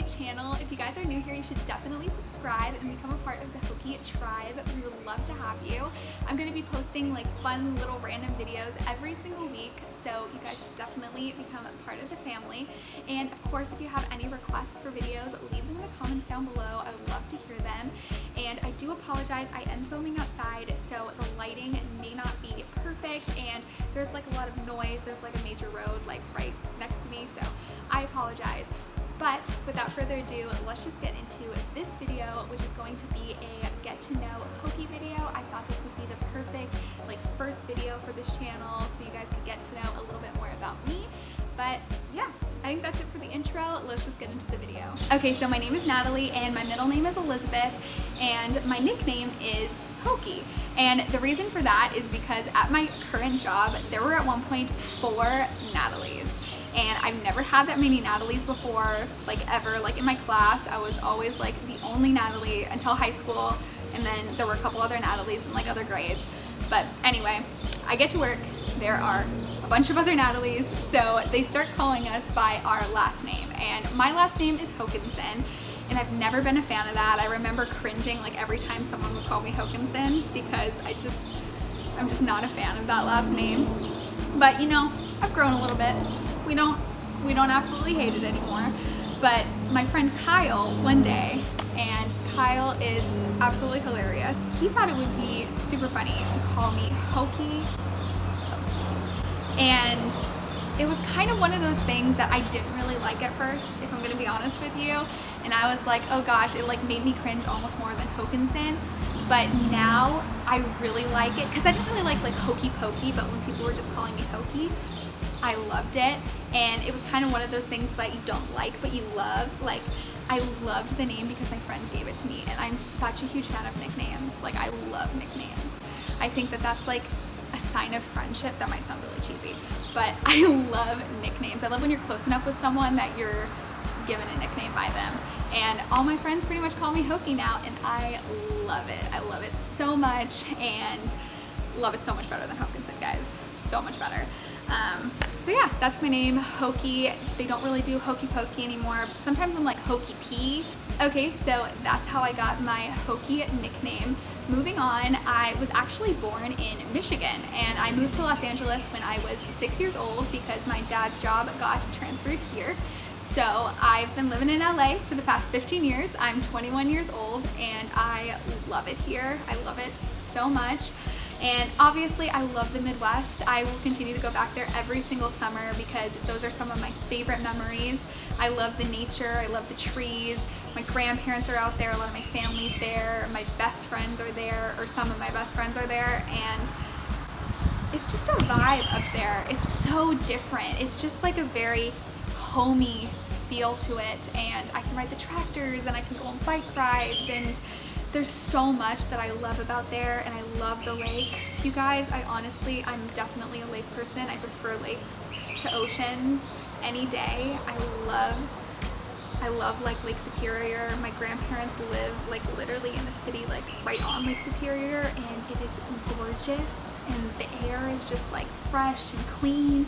Hokey channel. If you guys are new here, you should definitely subscribe and become a part of the Hokey tribe. We would love to have you. I'm going to be posting like fun little random videos every single week, so you guys should definitely become a part of the family. And of course, if you have any requests for videos, leave them in the comments down below. I would love to hear them. And I do apologize, I am filming outside, so the lighting may not be perfect, and there's like a lot of noise. There's like a major road like right next to me, so I apologize. But without further ado, let's just get into this video, which is going to be a get to know Hokey video. I thought this would be the perfect like first video for this channel, so you guys could get to know a little bit more about me. But yeah, I think that's it for the intro. Let's just get into the video. Okay, so my name is Natalie and my middle name is Elizabeth, and my nickname is Hokey. And the reason for that is because at my current job, there were at one point 4 Natalies. And I've never had that many Natalies before, like ever. Like in my class, I was always like the only Natalie until high school. And then there were a couple other Natalies in like other grades. But anyway, I get to work. There are a bunch of other Natalies. So they start calling us by our last name. And my last name is Hokinson. And I've never been a fan of that. I remember cringing like every time someone would call me Hokinson because I'm just not a fan of that last name. But you know, I've grown a little bit. We don't absolutely hate it anymore. But my friend Kyle one day, and Kyle is absolutely hilarious, he thought it would be super funny to call me Hokey. And it was kind of one of those things that I didn't really like at first, if I'm gonna be honest with you. And I was like, oh gosh, it like made me cringe almost more than Hokinson. But now I really like it, because I didn't really like Hokey Pokey, but when people were just calling me Hokey, I loved it. And it was kind of one of those things that you don't like but you love. Like, I loved the name because my friends gave it to me, and I'm such a huge fan of nicknames. Like, I love nicknames. I think that that's like a sign of friendship. That might sound really cheesy, but I love nicknames. I love when you're close enough with someone that you're given a nickname by them. And all my friends pretty much call me Hokey now, and I love it. I love it so much, and love it so much better than Hokinson, guys. So much better. So yeah, that's my name, Hokey. They don't really do Hokey Pokey anymore. Sometimes I'm like Hokey P. Okay, so that's how I got my Hokey nickname. Moving on, I was actually born in Michigan, and I moved to Los Angeles when I was 6 years old because my dad's job got transferred here. So I've been living in LA for the past 15 years. I'm 21 years old, and I love it here. I love it so much. And obviously I love the Midwest. I will continue to go back there every single summer because those are some of my favorite memories. I love the nature, I love the trees. My grandparents are out there, a lot of my family's there, my best friends are there, or some of my best friends are there, and it's just a vibe up there. It's so different. It's just like a very homey feel to it, and I can ride the tractors and I can go on bike rides, and there's so much that I love about there, and I love the lakes. You guys, I'm definitely a lake person. I prefer lakes to oceans any day. I love like Lake Superior. My grandparents live like literally in the city, like right on Lake Superior, and it is gorgeous, and the air is just like fresh and clean,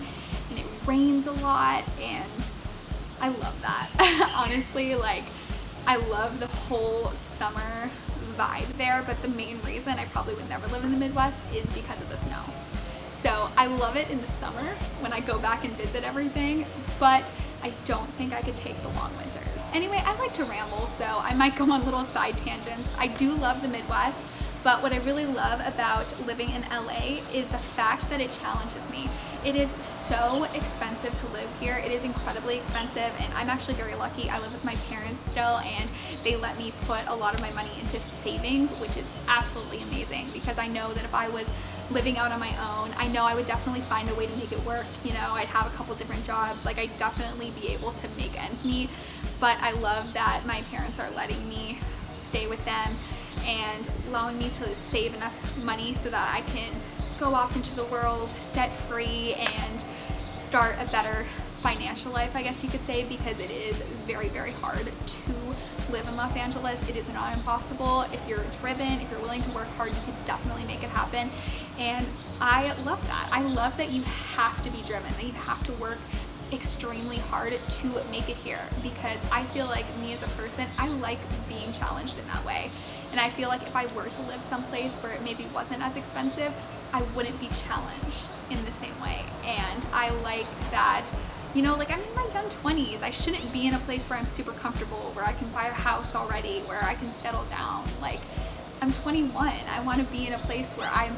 and it rains a lot, and I love that. Honestly, like, I love the whole summer vibe there, but the main reason I probably would never live in the Midwest is because of the snow. So I love it in the summer when I go back and visit everything, but I don't think I could take the long winter. Anyway, I like to ramble, so I might go on little side tangents. I do love the Midwest, but what I really love about living in LA is the fact that it challenges me. It is so expensive to live here. It is incredibly expensive, and I'm actually very lucky. I live with my parents still, and they let me put a lot of my money into savings, which is absolutely amazing, because I know that if I was living out on my own, I know I would definitely find a way to make it work. You know, I'd have a couple different jobs. Like, I'd definitely be able to make ends meet, but I love that my parents are letting me stay with them and allowing me to save enough money so that I can go off into the world debt-free and start a better financial life, I guess you could say, because it is very, very hard to live in Los Angeles. It is not impossible. If you're driven, if you're willing to work hard, you can definitely make it happen. And I love that. I love that you have to be driven, that you have to work extremely hard to make it here, because I feel like me as a person, I like being challenged in that way. And I feel like if I were to live someplace where it maybe wasn't as expensive, I wouldn't be challenged in the same way. And I like that, you know, like I'm in my young 20s. I shouldn't be in a place where I'm super comfortable, where I can buy a house already, where I can settle down. Like, I'm 21. I want to be in a place where I'm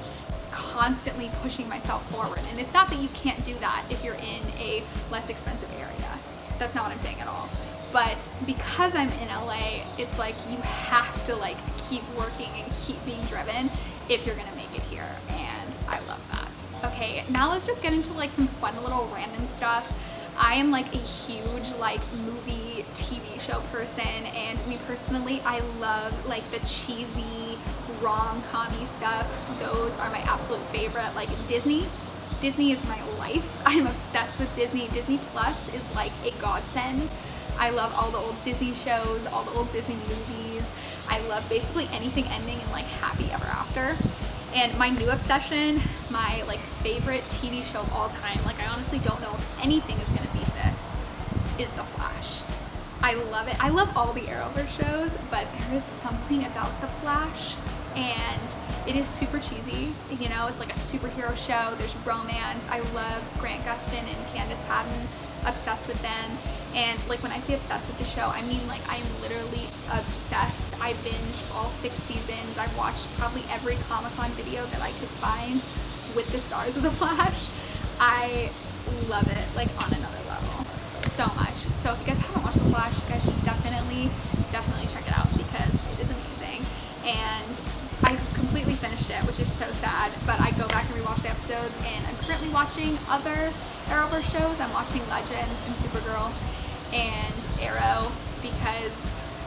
constantly pushing myself forward. And it's not that you can't do that if you're in a less expensive area. That's not what I'm saying at all. But because I'm in LA, it's like you have to like keep working and keep being driven if you're gonna make it here. And I love that. Okay, now let's just get into like some fun little random stuff. I am like a huge like movie TV show person, and me personally, I love like the cheesy rom-com-y stuff. Those are my absolute favorite. Like Disney is my life. I'm obsessed with Disney. Disney Plus is like a godsend. I love all the old Disney shows, all the old Disney movies. I love basically anything ending in like happy ever after. And my new obsession, my like favorite TV show of all time, like I honestly don't know if anything is gonna beat this, is The Flash. I love it. I love all the Arrowverse shows, but there is something about The Flash, and it is super cheesy. You know, it's like a superhero show. There's romance. I love Grant Gustin and Candace Patton. Obsessed with them. And like when I say obsessed with the show, I mean like I'm literally obsessed. I binged all 6 seasons. I've watched probably every Comic-Con video that I could find with the stars of The Flash. I love it like on another level so much. So if you guys haven't watched The Flash, you guys should definitely check it out, because it is amazing. And I completely finished it, which is so sad, but I go back and rewatch the episodes, and I'm currently watching other Arrowverse shows. I'm watching Legends and Supergirl and Arrow, because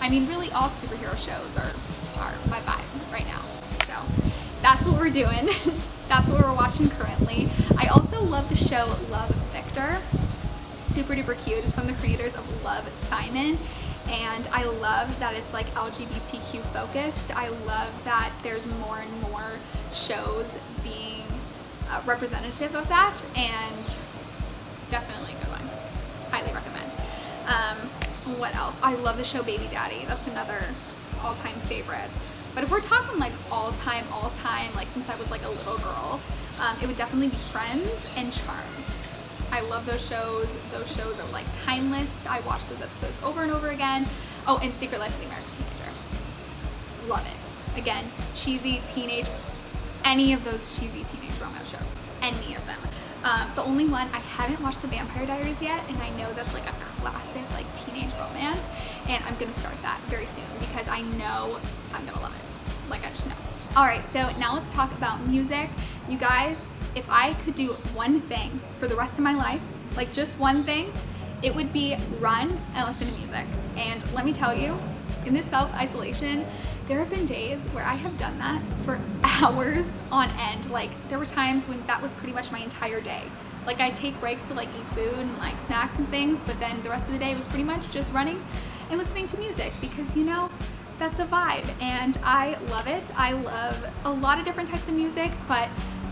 I mean really all superhero shows are my vibe right now. So that's what we're doing. That's what we're watching currently. I also love the show Love, Victor. Super duper cute. It's from the creators of Love, Simon. And I love that it's like LGBTQ focused. I love that there's more and more shows being representative of that, and definitely a good one. Highly recommend. What else? I love the show Baby Daddy. That's another all-time favorite. But if we're talking like all-time, like since I was like a little girl, it would definitely be Friends and Charmed. I love those shows. Those shows are like timeless. I watch those episodes over and over again. Oh, and Secret Life of the American Teenager. Love it. Again, cheesy teenage, any of those cheesy teenage romance shows. Any of them. The only one, I haven't watched The Vampire Diaries yet, and I know that's like a classic like teenage romance, and I'm gonna start that very soon because I know I'm gonna love it. Like I just know. Alright, so now let's talk about music. You guys, if I could do one thing for the rest of my life, like just one thing, it would be run and listen to music. And let me tell you, in this self-isolation, there have been days where I have done that for hours on end. Like there were times when that was pretty much my entire day. Like I'd take breaks to like eat food and like snacks and things, but then the rest of the day was pretty much just running and listening to music, because you know, that's a vibe and I love it. I love a lot of different types of music, but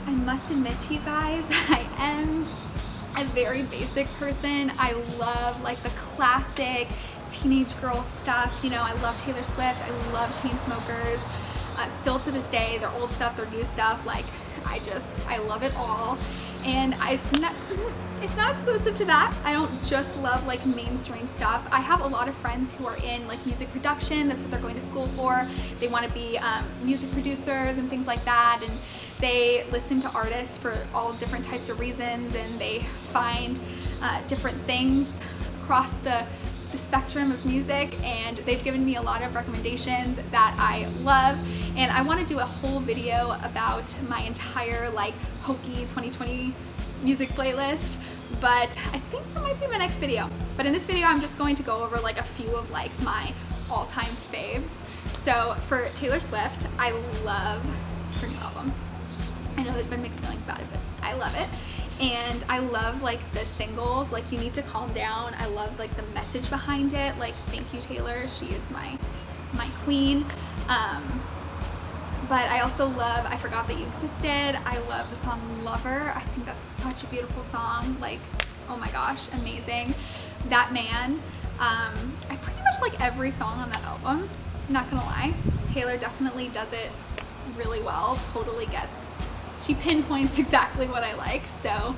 I must admit to you guys, I am a very basic person. I love like the classic teenage girl stuff. You know, I love Taylor Swift. I love Chainsmokers. Still to this day, their old stuff, their new stuff, like I love it all. And it's not exclusive to that. I don't just love like mainstream stuff. I have a lot of friends who are in like music production. That's what they're going to school for. They want to be music producers and things like that. And they listen to artists for all different types of reasons, and they find different things across the spectrum of music, and they've given me a lot of recommendations that I love, and I want to do a whole video about my entire like hokey 2020 music playlist, but I think that might be my next video. But in this video I'm just going to go over like a few of like my all-time faves. So for Taylor Swift, I love her new album. I know there's been mixed feelings about it, but I love it. And I love like the singles, like You Need to Calm Down. I love like the message behind it. Like, thank you, Taylor. She is my queen. But I also love I Forgot That You Existed. I love the song Lover. I think that's such a beautiful song. Like, oh my gosh, amazing. That Man, I pretty much like every song on that album, not gonna lie. Taylor definitely does it really well, totally gets, she pinpoints exactly what I like, so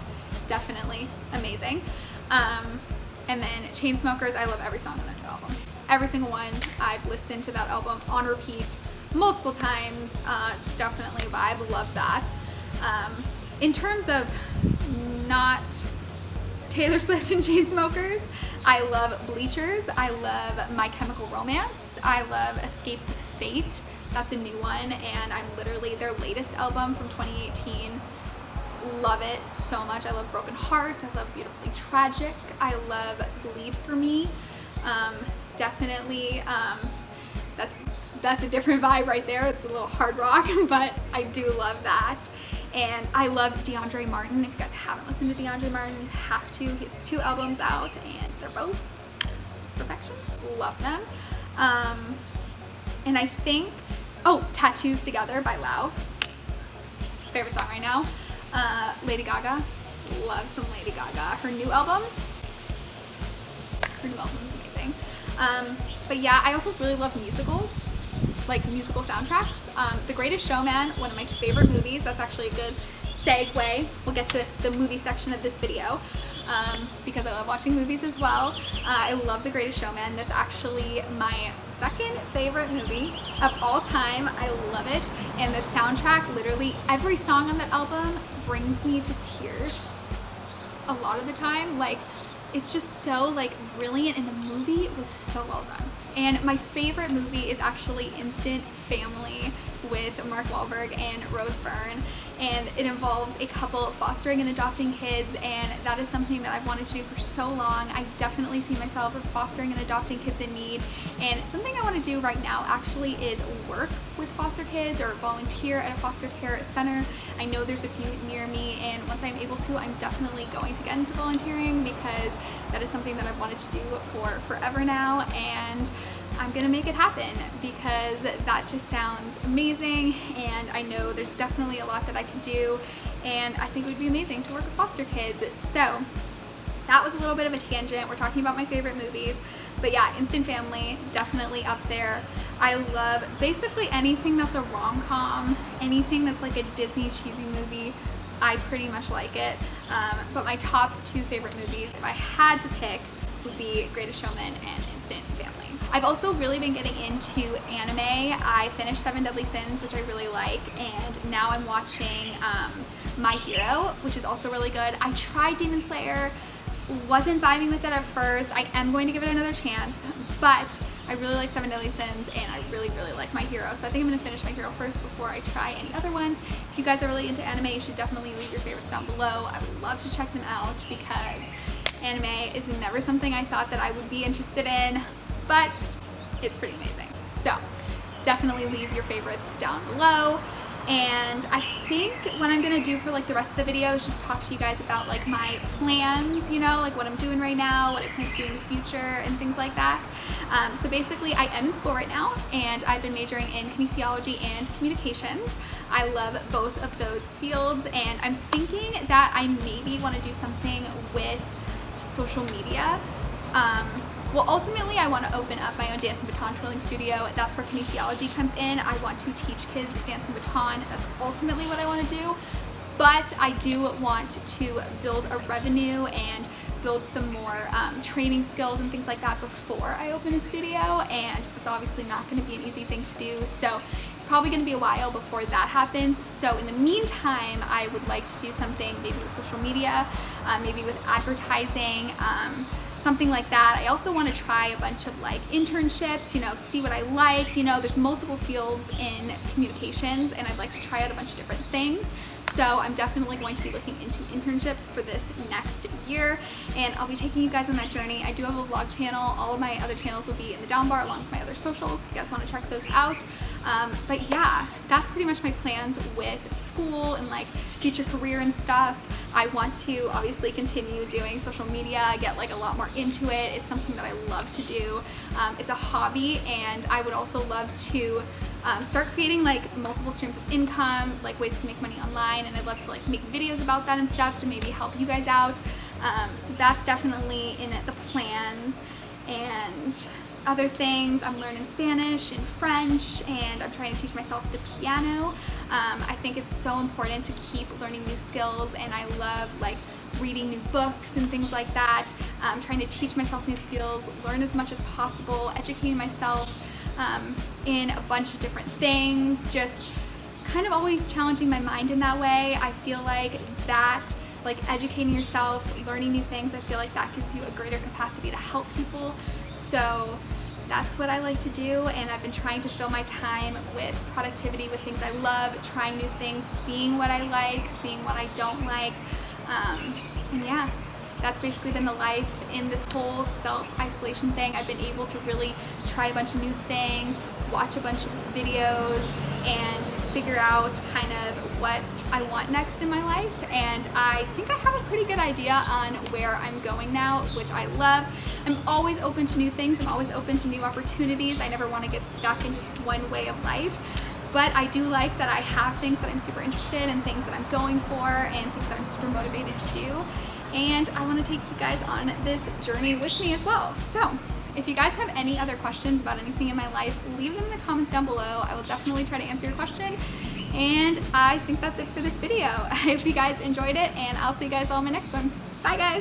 definitely amazing. And then Chainsmokers, I love every song on that album. Every single one. I've listened to that album on repeat multiple times. It's definitely a vibe, love that. In terms of not Taylor Swift and Chainsmokers, I love Bleachers, I love My Chemical Romance, I love Escape the Fate, that's a new one, and I'm literally their latest album from 2018. Love it so much. I love Broken Heart, I love Beautifully Tragic, I love Bleed For Me. Definitely, that's a different vibe right there. It's a little hard rock, but I do love that. And I love DeAndre Martin. If you guys haven't listened to DeAndre Martin, you have to. He has 2 albums out, and they're both perfection. Love them. And I think, oh, Tattoos Together by Lauv. Favorite song right now. Lady Gaga. Love some Lady Gaga. Her new album is amazing. But yeah, I also really love musicals, like musical soundtracks. The Greatest Showman, one of my favorite movies. That's actually a good segue. We'll get to the movie section of this video, because I love watching movies as well. I love The Greatest Showman. That's actually my second favorite movie of all time. I love it. And the soundtrack, literally every song on that album brings me to tears a lot of the time. Like, it's just so like brilliant, and the movie was so well done. And my favorite movie is actually Instant Family with Mark Wahlberg and Rose Byrne, and it involves a couple fostering and adopting kids, and that is something that I've wanted to do for so long. I definitely see myself fostering and adopting kids in need, and something I want to do right now actually is work with foster kids or volunteer at a foster care center. I know there's a few near me, and once I'm able to, I'm definitely going to get into volunteering, because that is something that I've wanted to do for forever now, and I'm gonna make it happen, because that just sounds amazing, and I know there's definitely a lot that I can do, and I think it would be amazing to work with foster kids. So that was a little bit of a tangent. We're talking about my favorite movies, but yeah, Instant Family, definitely up there. I love basically anything that's a rom-com, anything that's like a Disney cheesy movie. I pretty much like it, but my top 2 favorite movies, if I had to pick, would be Greatest Showman and Instant Family. I've also really been getting into anime. I finished 7 Deadly Sins, which I really like, and now I'm watching My Hero, which is also really good. I tried Demon Slayer, wasn't vibing with it at first. I am going to give it another chance, but I really like 7 Deadly Sins, and I really, really like My Hero. So I think I'm gonna finish My Hero first before I try any other ones. If you guys are really into anime, you should definitely leave your favorites down below. I would love to check them out, because anime is never something I thought that I would be interested in, but it's pretty amazing. So definitely leave your favorites down below. And I think what I'm gonna do for like the rest of the video is just talk to you guys about like my plans, you know, like what I'm doing right now, what I plan to do in the future, and things like that. So basically, I am in school right now, and I've been majoring in kinesiology and communications. I love both of those fields, and I'm thinking that I maybe want to do something with social media. Well, ultimately, I want to open up my own dance and baton twirling studio. That's where kinesiology comes in. I want to teach kids dance and baton. That's ultimately what I want to do. But I do want to build a revenue and build some more training skills and things like that before I open a studio. And it's obviously not going to be an easy thing to do. So it's probably going to be a while before that happens. So in the meantime, I would like to do something maybe with social media, maybe with advertising, something like that. I also want to try a bunch of like internships, you know, see what I like. You know, there's multiple fields in communications, and I'd like to try out a bunch of different things. So I'm definitely going to be looking into internships for this next year, and I'll be taking you guys on that journey. I do have a vlog channel. All of my other channels will be in the down bar along with my other socials if you guys want to check those out. But yeah, that's pretty much my plans with school and like future career and stuff. I want to obviously continue doing social media, get like a lot more into it. It's something that I love to do. It's a hobby, and I would also love to start creating like multiple streams of income, like ways to make money online, and I'd love to like make videos about that and stuff to maybe help you guys out. So that's definitely in the plans. And other things, I'm learning Spanish and French, and I'm trying to teach myself the piano. I think it's so important to keep learning new skills, and I love like reading new books and things like that. Trying to teach myself new skills, learn as much as possible, educating myself in a bunch of different things, just kind of always challenging my mind in that way. I feel like that, like educating yourself, learning new things, I feel like that gives you a greater capacity to help people. So that's what I like to do, and I've been trying to fill my time with productivity, with things I love, trying new things, seeing what I like, seeing what I don't like. And yeah, that's basically been the life in this whole self-isolation thing. I've been able to really try a bunch of new things, watch a bunch of videos, and figure out kind of what I want next in my life. And I think I have a pretty good idea on where I'm going now, which I love. I'm always open to new things. I'm always open to new opportunities. I never want to get stuck in just one way of life. But I do like that I have things that I'm super interested in, things that I'm going for, and things that I'm super motivated to do. And I want to take you guys on this journey with me as well. So if you guys have any other questions about anything in my life, leave them in the comments down below. I will definitely try to answer your question. And I think that's it for this video. I hope you guys enjoyed it, and I'll see you guys all in my next one. Bye guys!